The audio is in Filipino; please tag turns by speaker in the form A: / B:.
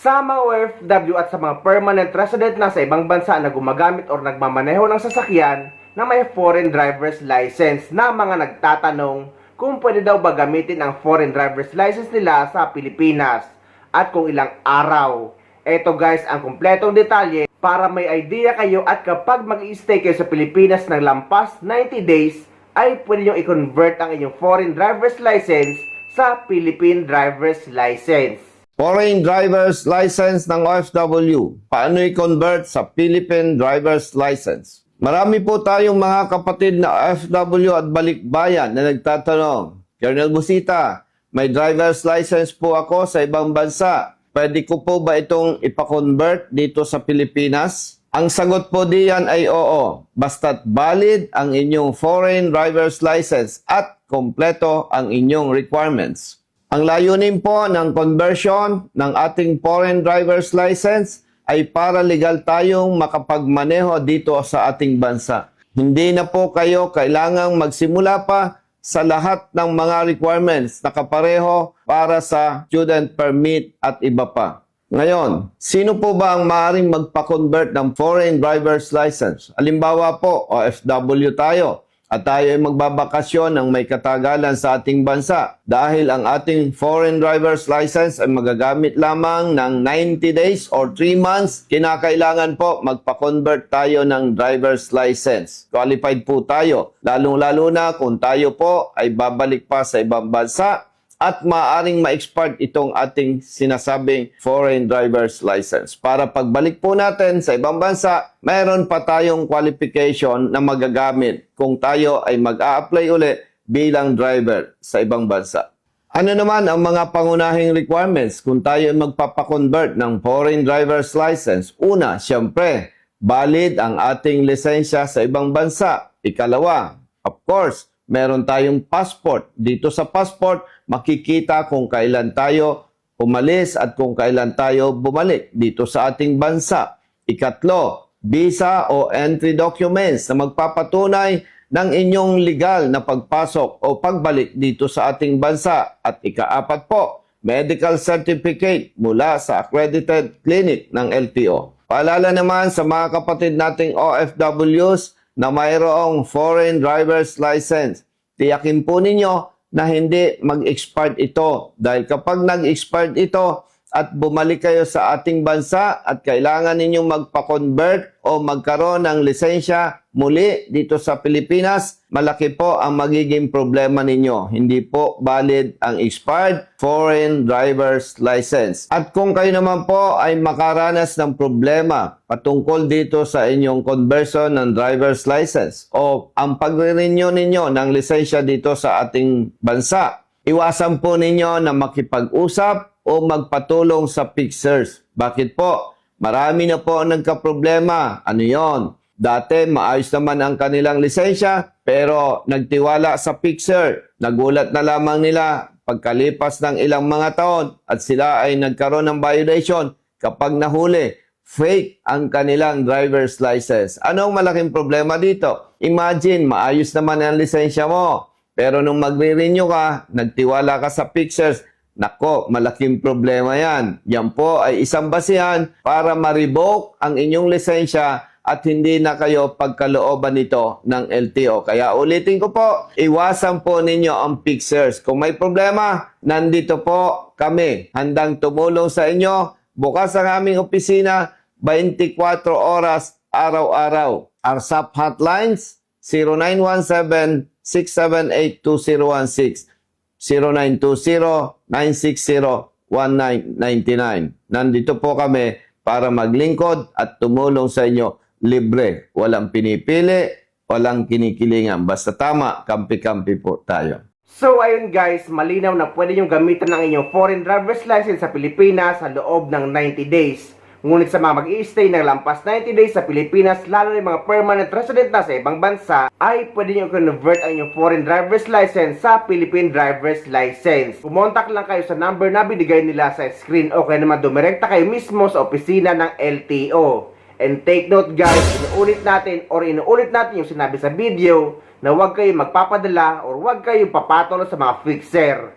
A: Sa mga OFW at sa mga permanent resident na sa ibang bansa na gumagamit o nagmamaneho ng sasakyan na may foreign driver's license na mga nagtatanong kung pwede daw ba gamitin ang foreign driver's license nila sa Pilipinas at kung ilang araw. Eto guys ang kumpletong detalye para may idea kayo at kapag mag-i-stay kayo sa Pilipinas ng lampas 90 days ay pwede nyo i-convert ang inyong foreign driver's license sa Philippine driver's license.
B: Foreign driver's license ng OFW. Paano i-convert sa Philippine driver's license? Marami po tayong mga kapatid na OFW at balikbayan na nagtatanong, Colonel Busita, may driver's license po ako sa ibang bansa. Pwede ko po ba itong ipa-convert dito sa Pilipinas? Ang sagot po diyan ay oo, basta't valid ang inyong foreign driver's license at kompleto ang inyong requirements. Ang layunin po ng conversion ng ating foreign driver's license ay para legal tayong makapagmaneho dito sa ating bansa. Hindi na po kayo kailangang magsimula pa sa lahat ng mga requirements na kapareho para sa student permit at iba pa. Ngayon, sino po ba ang maaaring magpa-convert ng foreign driver's license? Halimbawa po, OFW tayo. At tayo ay magbabakasyon ng may katagalan sa ating bansa dahil ang ating foreign driver's license ay magagamit lamang ng 90 days or 3 months. Kinakailangan po magpa-convert tayo ng driver's license. Qualified po tayo, lalong-lalo na kung tayo po ay babalik pa sa ibang bansa at maaaring ma-expire itong ating sinasabing foreign driver's license. Para pagbalik po natin sa ibang bansa, mayroon pa tayong qualification na magagamit kung tayo ay mag-a-apply uli bilang driver sa ibang bansa. Ano naman ang mga pangunahing requirements kung tayo ay magpapakonvert ng foreign driver's license? Una, siyempre, valid ang ating lisensya sa ibang bansa. Ikalawa, of course, meron tayong passport. Dito sa passport, makikita kung kailan tayo umalis at kung kailan tayo bumalik dito sa ating bansa. Ikatlo, visa o entry documents na magpapatunay ng inyong legal na pagpasok o pagbalik dito sa ating bansa. At ikaapat po, medical certificate mula sa accredited clinic ng LTO. Paalala naman sa mga kapatid nating OFWs na mayroong foreign driver's license. Tiyakin po ninyo na hindi mag-expired ito. Dahil kapag nag-expired ito at bumalik kayo sa ating bansa at kailangan ninyong magpa-convert o magkaroon ng lisensya muli dito sa Pilipinas, malaki po ang magiging problema ninyo. Hindi po valid ang expired foreign driver's license. At kung kayo naman po ay makaranas ng problema patungkol dito sa inyong conversion ng driver's license o ang pagre-renew ninyo ng lisensya dito sa ating bansa, iwasan po ninyo na makipag-usap o magpatulong sa fixers. Bakit po? Marami na po ang nagka-problema. Ano yon? Dati, maayos naman ang kanilang lisensya, pero nagtiwala sa fixer. Nagulat na lamang nila pagkalipas ng ilang mga taon at sila ay nagkaroon ng violation. Kapag nahuli, fake ang kanilang driver's license. Anong malaking problema dito? Imagine, maayos naman ang lisensya mo, pero nung magre-renew ka, nagtiwala ka sa fixers, nako, malaking problema yan. Yan po ay isang basihan para ma-revoke ang inyong lisensya at hindi na kayo pagkalooban nito ng LTO. Kaya ulitin ko po, iwasan po ninyo ang fixers. Kung may problema, nandito po kami. Handang tumulong sa inyo. Bukas ang aming opisina, 24 oras, araw-araw. Our SAP hotlines, 0917-678-2016. 0920-960-1999. Nandito po kami para maglingkod at tumulong sa inyo libre. Walang pinipili, walang kinikilingan. Basta tama, kampi-kampi po tayo.
A: So ayun guys, malinaw na pwede nyo gamitin ang inyong foreign driver's license sa Pilipinas sa loob ng 90 days. Ngunit sa mga mag-i-stay ng lampas 90 days sa Pilipinas, lalo na yung mga permanent resident na sa ibang bansa, ay pwede nyo convert ang inyong foreign driver's license sa Philippine driver's license. Pumontak lang kayo sa number na binigay nila sa screen o kaya naman dumirekta kayo mismo sa opisina ng LTO. And take note guys, inuulit natin yung sinabi sa video na huwag kayo magpapadala or huwag kayo papatol sa mga fixer.